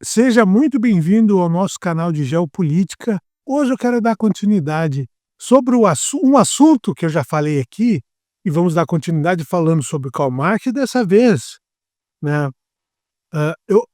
Seja muito bem-vindo ao nosso canal de geopolítica. Hoje eu quero dar continuidade sobre um assunto que eu já falei aqui, e vamos dar continuidade falando sobre Karl Marx, e dessa vez, né, hã, eu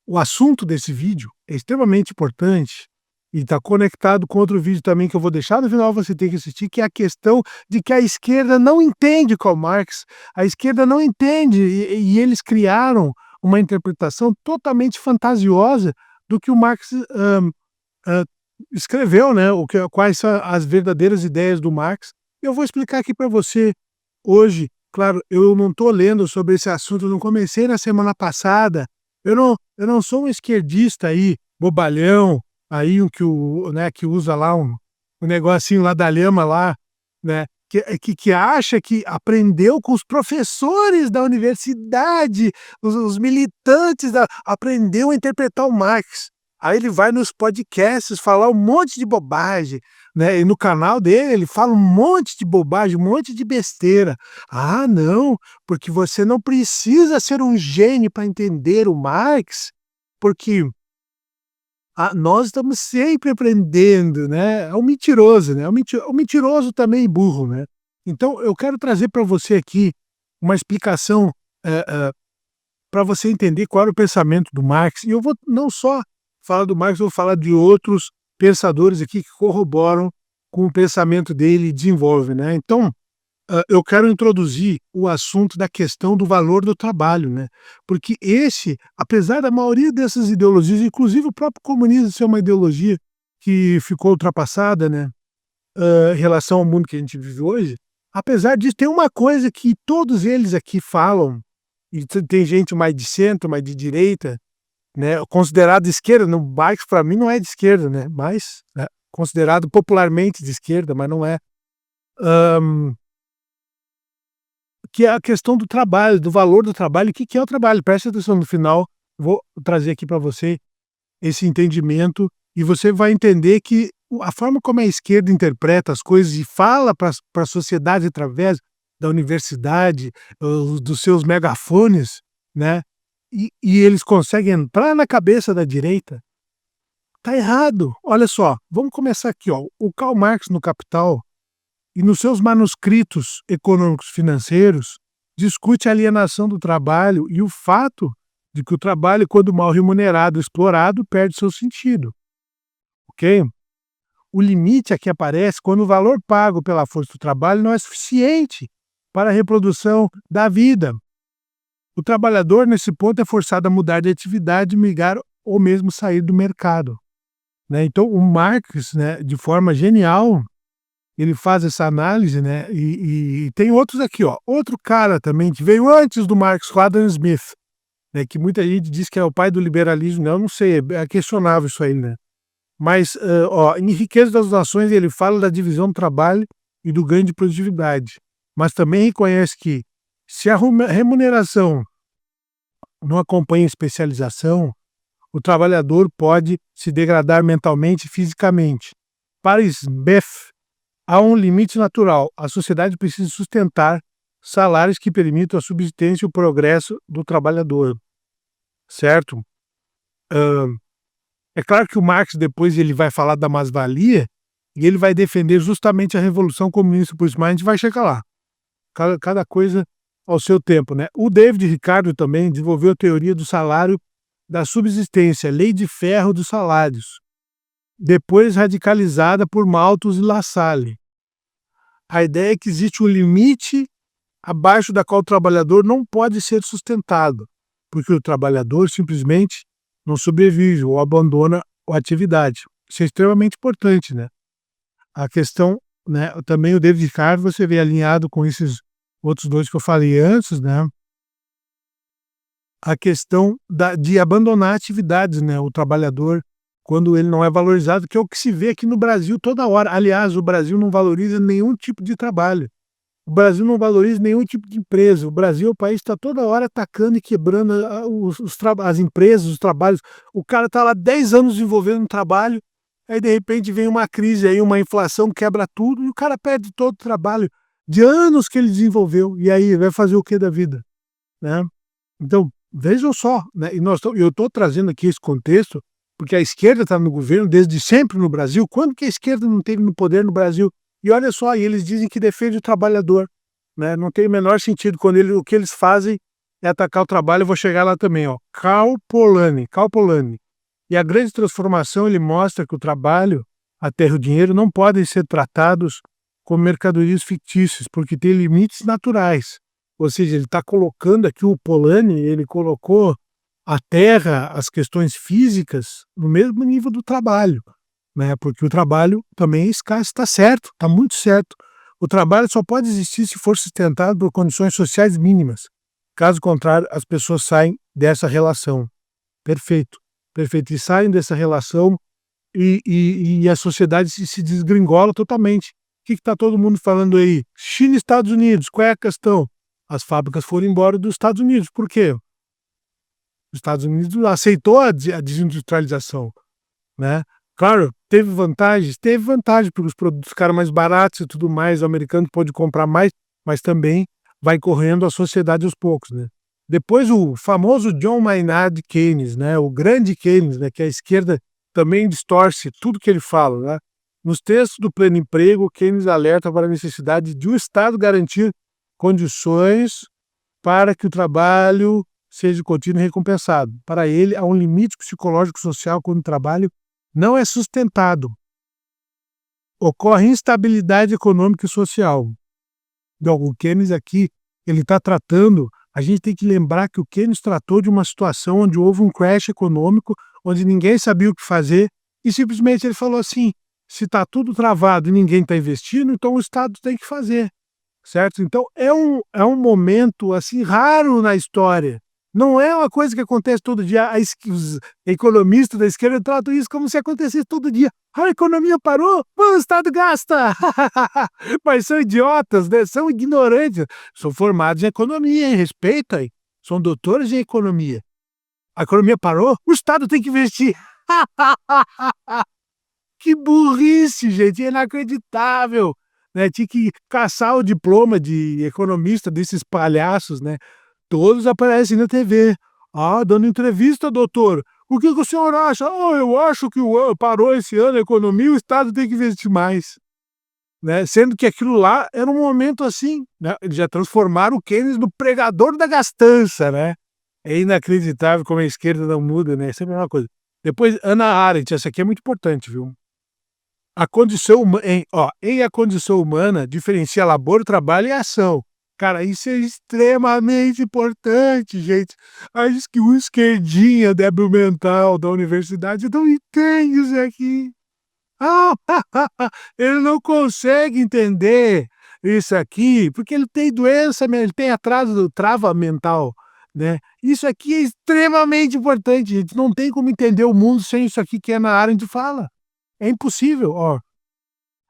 o assunto desse vídeo é extremamente importante e está conectado com outro vídeo também que eu vou deixar no final, você tem que assistir, que é a questão de que a esquerda não entende Karl Marx, a esquerda não entende e eles criaram uma interpretação totalmente fantasiosa do que o Marx, hã, escreveu, né, quais são as verdadeiras ideias do Marx. Eu vou explicar aqui para você hoje. Claro, eu não estou lendo sobre esse assunto, eu não comecei na semana passada, eu não sou um esquerdista aí, bobalhão, aí que usa lá um negocinho lá da lhama lá, né, que acha que aprendeu com os professores da universidade, os militantes aprendeu a interpretar o Marx. Aí ele vai nos podcasts falar um monte de bobagem, né, e no canal dele ele fala um monte de bobagem, um monte de besteira. "Ah não, porque você não precisa ser um gênio para entender o Marx, porque nós estamos sempre aprendendo", né. É um mentiroso, né, um mentiroso também burro, né. Então eu quero trazer para você aqui uma explicação, para você entender qual era o pensamento do Marx, e eu vou não só falar do Marx, eu vou falar de outros pensadores aqui que corroboram com o pensamento dele e desenvolvem, né. Então, eu quero introduzir o assunto da questão do valor do trabalho, né, porque apesar da maioria dessas ideologias, inclusive o próprio comunismo ser uma ideologia que ficou ultrapassada, né, em relação ao mundo que a gente vive hoje, apesar disso, tem uma coisa que todos eles aqui falam, e tem gente mais de centro, mais de direita, né, considerado de esquerda. No Marx, para mim, não é de esquerda, né, mas é considerado popularmente de esquerda, mas não é. Hã, que é a questão do trabalho, do valor do trabalho. O que que é o trabalho? Preste atenção no final, vou trazer aqui para você esse entendimento, e você vai entender que a forma como a esquerda interpreta as coisas e fala para a sociedade através da universidade, dos seus megafones, né, e eles conseguem entrar na cabeça da direita, tá errado. Olha só, vamos começar aqui, ó, o Karl Marx no Capital e nos seus manuscritos econômicos financeiros, discute a alienação do trabalho e o fato de que o trabalho, quando mal remunerado, explorado, perde seu sentido, ok? O limite aqui aparece quando o valor pago pela força do trabalho não é suficiente para a reprodução da vida. O trabalhador, nesse ponto, é forçado a mudar de atividade, migrar ou mesmo sair do mercado, né? Então, o Marx, né, de forma genial, ele faz essa análise, né, e tem outros aqui, ó. Outro cara também que veio antes do Marx, o Adam Smith, né, que muita gente diz que é o pai do liberalismo, né, eu não sei, é questionável isso aí, né. Mas, ó, em Riqueza das Nações ele fala da divisão do trabalho e do ganho de produtividade, mas também reconhece que se a remuneração não acompanha especialização, o trabalhador pode se degradar mentalmente e fisicamente. Para Smith, há um limite natural. A sociedade precisa sustentar salários que permitam a subsistência e o progresso do trabalhador, certo? Hã, é claro que o Marx depois ele vai falar da mais-valia, e ele vai defender justamente a revolução comunista, por isso, mas a gente vai chegar lá. Cada coisa ao seu tempo, né. O David Ricardo também desenvolveu a teoria do salário da subsistência, lei de ferro dos salários, depois radicalizada por Malthus e Lassalle. A ideia é que existe um limite abaixo da qual o trabalhador não pode ser sustentado, porque o trabalhador simplesmente não sobrevive ou abandona a atividade. Isso é extremamente importante, né. A questão, né, também o David Ricardo você vê alinhado com esses outros 2 que eu falei antes, né, a questão de abandonar atividades, né, o trabalhador, quando ele não é valorizado, que é o que se vê aqui no Brasil toda hora. Aliás, o Brasil não valoriza nenhum tipo de trabalho. O Brasil não valoriza nenhum tipo de empresa. O Brasil é o país que está toda hora atacando e quebrando as empresas, os trabalhos. O cara está lá 10 anos desenvolvendo um trabalho, aí de repente vem uma crise, aí uma inflação quebra tudo e o cara perde todo o trabalho de anos que ele desenvolveu. E aí vai fazer o que da vida, né? Então Vejam só, né, e eu estou trazendo aqui esse contexto, porque a esquerda está no governo desde sempre no Brasil. Quando que a esquerda não esteve no poder no Brasil? E olha só, e eles dizem que defende o trabalhador, né, não tem o menor sentido quando o que eles fazem é atacar o trabalho. Eu vou chegar lá também, ó, Karl Polanyi. E a grande transformação, ele mostra que o trabalho, a terra e o dinheiro não podem ser tratados como mercadorias fictícias, porque tem limites naturais. Ou seja, ele está colocando aqui, o Polanyi, ele colocou a terra, as questões físicas, no mesmo nível do trabalho, né? Porque o trabalho também é escasso, está certo, está muito certo. O trabalho só pode existir se for sustentado por condições sociais mínimas. Caso contrário, as pessoas saem dessa relação. Perfeito, perfeito. E saem dessa relação e a sociedade se desgringola totalmente. O que está todo mundo falando aí? China e Estados Unidos, qual é a questão? As fábricas foram embora dos Estados Unidos. Por quê? Os Estados Unidos aceitou a desindustrialização, né? Claro, teve vantagem, porque os produtos ficaram mais baratos e tudo mais, o americano pôde comprar mais, mas também vai correndo a sociedade aos poucos, né? Depois o famoso John Maynard Keynes, né? O grande Keynes, né? Que a esquerda também distorce tudo que ele fala, né? Nos textos do Pleno Emprego, Keynes alerta para a necessidade de o Estado garantir condições para que o trabalho seja contínuo e recompensado. Para ele, há um limite psicológico social quando o trabalho não é sustentado. Ocorre instabilidade econômica e social. Então, o Keynes aqui, ele está tratando, a gente tem que lembrar que o Keynes tratou de uma situação onde houve um crash econômico, onde ninguém sabia o que fazer, e simplesmente ele falou assim, se está tudo travado e ninguém está investindo, então o Estado tem que fazer, certo? Então, é um momento assim raro na história. Não é uma coisa que acontece todo dia. Os economistas da esquerda tratam isso como se acontecesse todo dia. A economia parou, o Estado gasta. Mas são idiotas, né? São ignorantes. São formados em economia, hein? Respeita aí. São doutores em economia. A economia parou, o Estado tem que investir. Que burrice, gente, é inacreditável. Né? Tinha que caçar o diploma de economista desses palhaços, né? Todos aparecem na TV. Ah, dando entrevista, doutor. O que o senhor acha? Ah, eu acho que parou esse ano a economia, o Estado tem que investir mais. Né? Sendo que aquilo lá era um momento assim, né? Eles já transformaram o Keynes no pregador da gastança, né? É inacreditável como a esquerda não muda, né? É sempre a mesma coisa. Depois, Ana Arendt, essa aqui é muito importante, viu? A condição em A Condição Humana diferencia labor, trabalho e ação. Cara, isso é extremamente importante, gente. Acho que o esquerdinha débil mental da universidade não entende isso aqui. Ah, ele não consegue entender isso aqui, porque ele tem doença, ele tem atraso do trava mental, né? Isso aqui é extremamente importante, gente. Não tem como entender o mundo sem isso aqui que é na área de fala. É impossível, ó.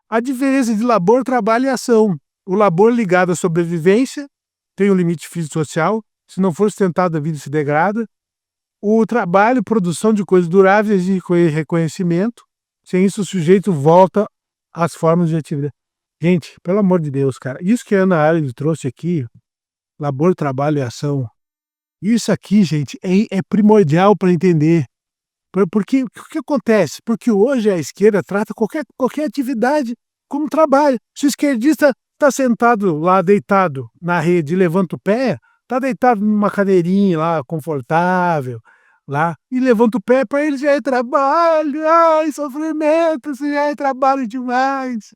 A diferença de labor, trabalho e ação. O labor ligado à sobrevivência tem um limite físico e social. Se não for sustentado, a vida se degrada. O trabalho, produção de coisas duráveis e reconhecimento. Sem isso, o sujeito volta às formas de atividade. Gente, pelo amor de Deus, cara. Isso que a Ana Arendt trouxe aqui, labor, trabalho e ação. Isso aqui, gente, é primordial para entender. Porque o que acontece? Porque hoje a esquerda trata qualquer atividade como trabalho. Se o esquerdista está sentado lá, deitado na rede, levanta o pé, está deitado numa cadeirinha lá, confortável, lá, e levanta o pé, para ele já é trabalho, ai, sofrimento, isso já é trabalho demais.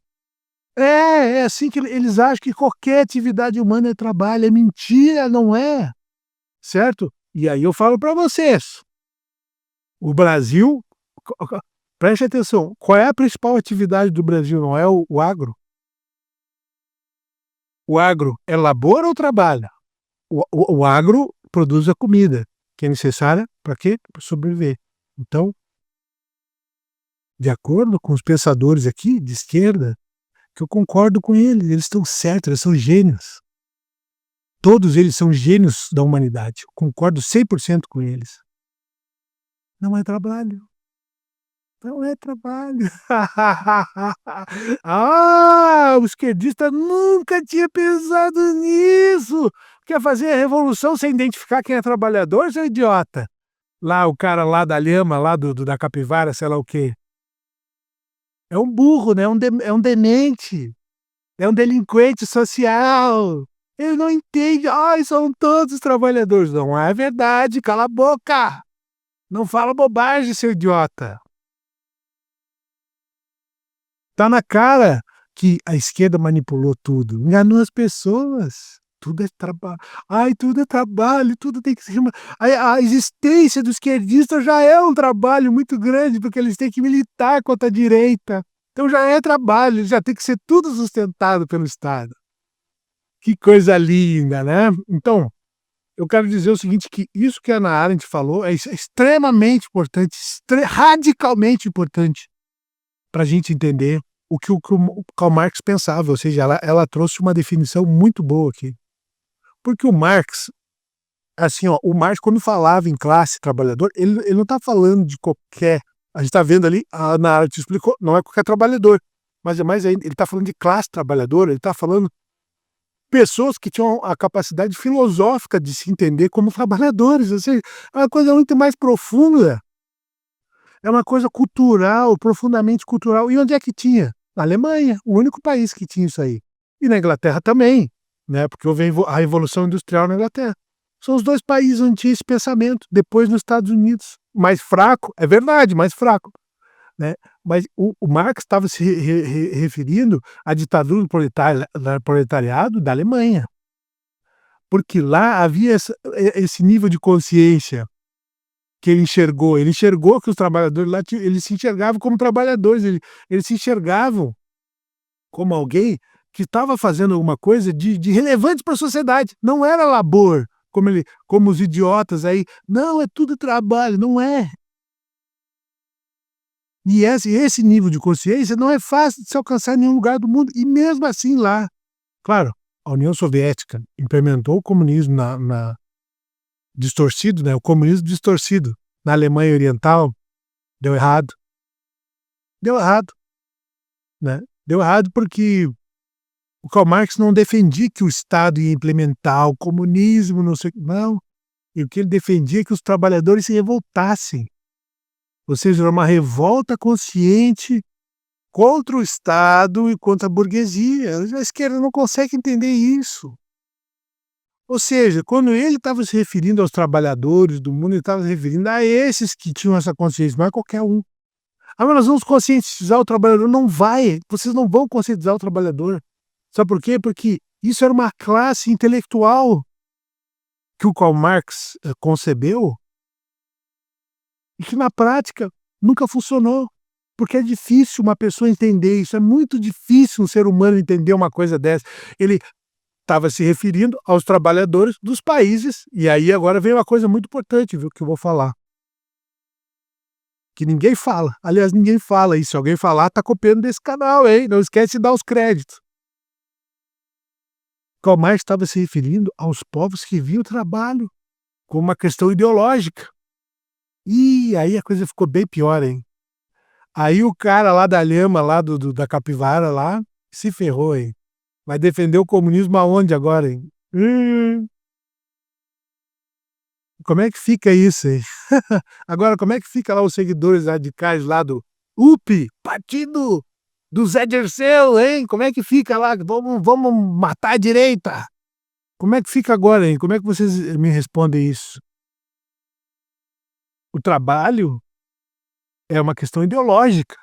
É assim que eles acham que qualquer atividade humana é trabalho, é mentira, não é, certo? E aí eu falo para vocês, o Brasil, preste atenção, qual é a principal atividade do Brasil? Não é o agro? O agro é labor ou trabalho? O agro produz a comida, que é necessária para quê? Para sobreviver. Então, de acordo com os pensadores aqui, de esquerda, que eu concordo com eles estão certos, eles são gênios. Todos eles são gênios da humanidade, eu concordo 100% com eles. Não é trabalho. Não é trabalho. Ah, o esquerdista nunca tinha pensado nisso. Quer fazer a revolução sem identificar quem é trabalhador, seu idiota? Lá, o cara lá da lhama, lá da capivara, sei lá o quê. É um burro, né, é um demente, é um delinquente social. Ele não entende: "Ai, são todos trabalhadores". Não é verdade, cala a boca. Não fala bobagem, seu idiota. Tá na cara que a esquerda manipulou tudo, enganou as pessoas. Tudo é trabalho. Ai, tudo é trabalho, tudo tem que ser a existência do esquerdista já é um trabalho muito grande, porque eles têm que militar contra a direita. Então já é trabalho, já tem que ser tudo sustentado pelo Estado. Que coisa linda, né. Então, eu quero dizer o seguinte, que isso que a Hannah Arendt falou é extremamente importante, radicalmente importante para a gente entender o Karl Marx pensava, ou seja, ela trouxe uma definição muito boa aqui. Porque o Marx, assim, ó, o Marx quando falava em classe trabalhador, ele não está falando de qualquer, a gente está vendo ali, a Ana Arendt explicou, não é qualquer trabalhador, mas é mais ainda, ele está falando de classe trabalhadora, ele está falando pessoas que tinham a capacidade filosófica de se entender como trabalhadores, ou seja, é uma coisa muito mais profunda. É uma coisa cultural, profundamente cultural. E onde é que tinha? Na Alemanha, o único país que tinha isso aí. E na Inglaterra também, né, porque houve a Revolução Industrial na Inglaterra. São os 2 países onde tinha esse pensamento, depois nos Estados Unidos. Mais fraco, é verdade, mais fraco, né, mas o Marx estava se referindo à ditadura do proletariado da Alemanha, porque lá havia esse nível de consciência que ele enxergou que os trabalhadores lá eles se enxergavam como trabalhadores, eles se enxergavam como alguém que estava fazendo alguma coisa de relevante para a sociedade, não era labor, como os idiotas aí, não, é tudo trabalho, não é. E esse nível de consciência não é fácil de se alcançar em nenhum lugar do mundo, e mesmo assim lá, claro, a União Soviética implementou o comunismo distorcido, né, o comunismo distorcido na Alemanha Oriental, deu errado. Deu errado, né. Deu errado porque o Karl Marx não defendia que o Estado ia implementar o comunismo, não sei o não, e o que ele defendia é que os trabalhadores se revoltassem, ou seja, era uma revolta consciente contra o Estado e contra a burguesia. A esquerda não consegue entender isso. Ou seja, quando ele estava se referindo aos trabalhadores do mundo, ele estava se referindo a esses que tinham essa consciência, não é qualquer um. "Ah, mas nós vamos conscientizar o trabalhador", não vai, vocês não vão conscientizar o trabalhador. Sabe por quê? Porque isso era uma classe intelectual que o Karl Marx, concebeu e que na prática nunca funcionou, porque é difícil uma pessoa entender isso, é muito difícil um ser humano entender uma coisa dessa. Ele estava se referindo aos trabalhadores dos países, e aí agora vem uma coisa muito importante, viu, que eu vou falar, que ninguém fala, aliás ninguém fala, e se alguém falar tá copiando desse canal, hein, não esquece de dar os créditos. Karl Marx estava se referindo aos povos que viam o trabalho como uma questão ideológica. E aí a coisa ficou bem pior, hein. Aí o cara lá da lhama, lá da capivara lá, se ferrou, hein. Vai defender o comunismo aonde agora, hein? Como é que fica isso, hein? Agora como é que fica lá os seguidores radicais lá do UP, partido do Zé Dirceu, hein? Como é que fica lá? Vamos matar a direita. Como é que fica agora, hein? Como é que vocês me respondem isso? O trabalho é uma questão ideológica.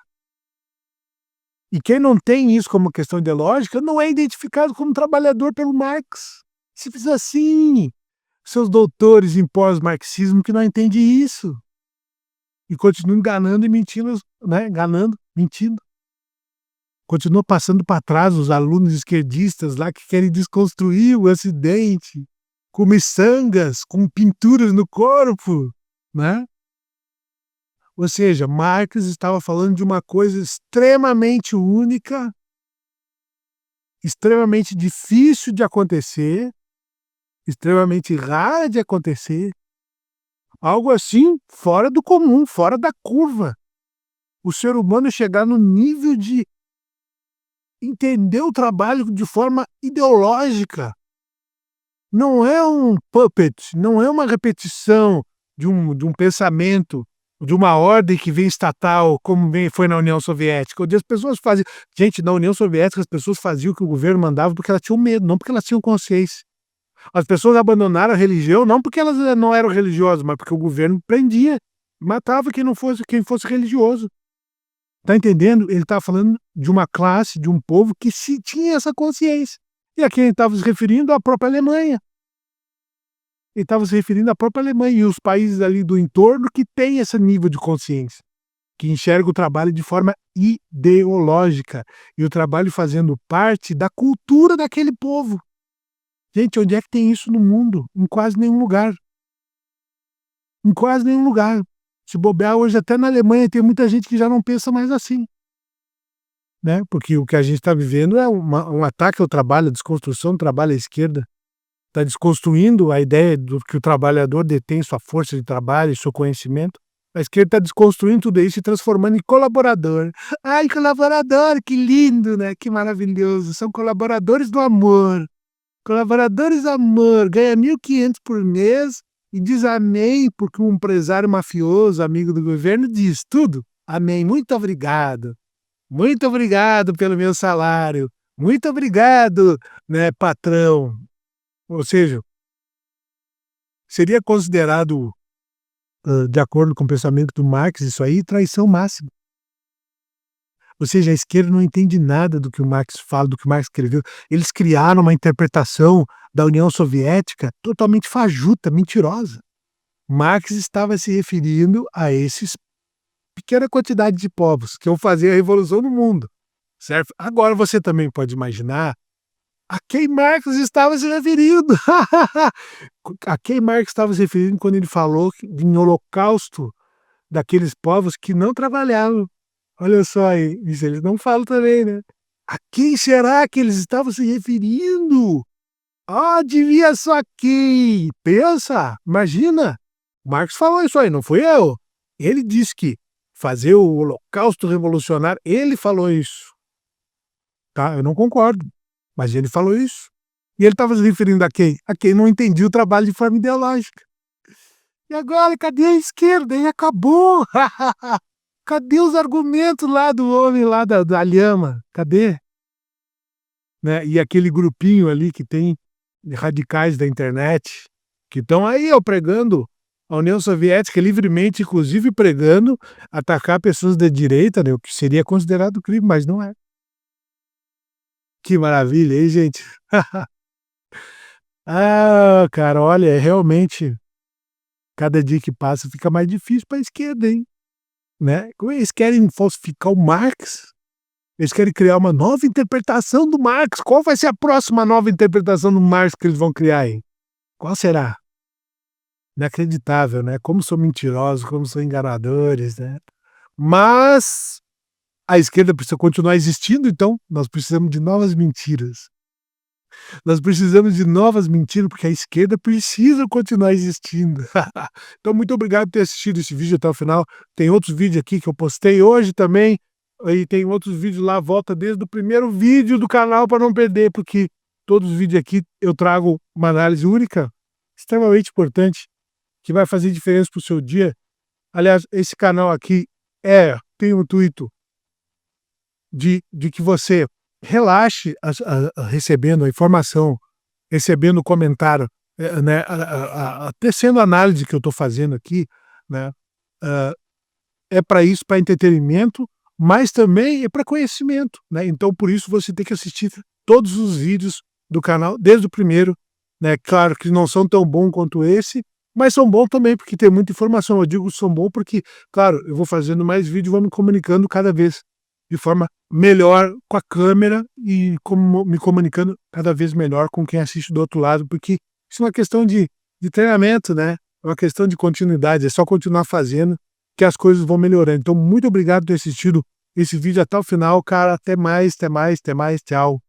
E quem não tem isso como questão ideológica não é identificado como trabalhador pelo Marx. Simples assim. Seus doutores em pós-marxismo que não entendem isso. E continuam enganando e mentindo, né? Enganando, mentindo. Continua passando para trás os alunos esquerdistas lá que querem desconstruir o acidente, com miçangas, com pinturas no corpo, né? Ou seja, Marx estava falando de uma coisa extremamente única, extremamente difícil de acontecer, extremamente rara de acontecer, algo assim fora do comum, fora da curva. O ser humano chegar no nível de entender o trabalho de forma ideológica. não é um puppet, não é uma repetição de um pensamento, de uma ordem que vem estatal, como foi na União Soviética, onde as pessoas faziam. Gente, na União Soviética as pessoas faziam o que o governo mandava porque elas tinham medo, não porque elas tinham consciência. As pessoas abandonaram a religião não porque elas não eram religiosas, mas porque o governo prendia, matava quem fosse religioso. Tá entendendo? Ele tá falando de uma classe, de um povo que se tinha essa consciência. E a quem ele estava se referindo? À própria Alemanha. Ele estava se referindo à própria Alemanha e os países ali do entorno que têm esse nível de consciência, que enxerga o trabalho de forma ideológica e o trabalho fazendo parte da cultura daquele povo. Gente, onde é que tem isso no mundo? Em quase nenhum lugar. Em quase nenhum lugar. Se bobear hoje até na Alemanha tem muita gente que já não pensa mais assim, né, porque o que a gente está vivendo é um ataque ao trabalho, a desconstrução do trabalho à esquerda. Está desconstruindo a ideia do que o trabalhador detém sua força de trabalho e seu conhecimento. A esquerda está desconstruindo tudo isso e transformando em colaborador. Ai, colaborador, que lindo, né? Que maravilhoso. São colaboradores do amor. Colaboradores do amor. Ganha 1.500 por mês e diz amém porque um empresário mafioso, amigo do governo, diz tudo. Amém. Muito obrigado. Muito obrigado pelo meu salário. Muito obrigado, né, patrão. Ou seja, seria considerado, de acordo com o pensamento do Marx, isso aí traição máxima. Ou seja, a esquerda não entende nada do que o Marx fala, do que o Marx escreveu. Eles criaram uma interpretação da União Soviética totalmente fajuta, mentirosa. Marx estava se referindo a esses pequena quantidade de povos que vão fazer a revolução no mundo, certo? Agora você também pode imaginar a quem Marx estava se referindo. A quem Marx estava se referindo quando ele falou em holocausto daqueles povos que não trabalhavam. Olha só aí, isso eles não falam também, né? A quem será que eles estavam se referindo? Adivinha só quem? Pensa, imagina. Marx falou isso aí, não fui eu. Ele disse que fazer o holocausto revolucionário, ele falou isso. Tá? Eu não concordo, mas ele falou isso. E ele estava se referindo a quem? A quem não entendia o trabalho de forma ideológica. E agora, cadê a esquerda? E acabou! Cadê os argumentos lá do homem lá da lhama? Cadê? Né? E aquele grupinho ali que tem de radicais da internet, que estão aí ó, pregando a União Soviética livremente, inclusive pregando atacar pessoas da direita, né? O que seria considerado crime, mas não é. Que maravilha, hein, gente? Ah, cara, olha, realmente, cada dia que passa fica mais difícil para a esquerda, hein? Né? Eles querem falsificar o Marx, eles querem criar uma nova interpretação do Marx. Qual vai ser a próxima nova interpretação do Marx que eles vão criar, hein? Qual será? Inacreditável, né? Como são mentirosos, como são enganadores, né? Mas a esquerda precisa continuar existindo, então nós precisamos de novas mentiras. Nós precisamos de novas mentiras, porque a esquerda precisa continuar existindo. Então, muito obrigado por ter assistido esse vídeo até o final. Tem outros vídeos aqui que eu postei hoje também. E tem outros vídeos lá, volta desde o primeiro vídeo do canal para não perder, porque todos os vídeos aqui eu trago uma análise única, extremamente importante, que vai fazer diferença para o seu dia. Aliás, esse canal aqui tem o intuito de que você relaxe recebendo a informação, recebendo o comentário, né, tecendo a análise que eu estou fazendo aqui, né, é para isso, para entretenimento, mas também é para conhecimento, né? Então, por isso, você tem que assistir todos os vídeos do canal, desde o primeiro, né? Claro que não são tão bons quanto esse, mas são bons também, porque tem muita informação. Eu digo que são bons porque, claro, eu vou fazendo mais vídeos, vou me comunicando cada vez de forma melhor com a câmera e me comunicando cada vez melhor com quem assiste do outro lado, porque isso é uma questão de treinamento, né? É uma questão de continuidade, é só continuar fazendo que as coisas vão melhorando. Então, muito obrigado por ter assistido esse vídeo até o final, cara. Até mais, até mais, até mais. Tchau.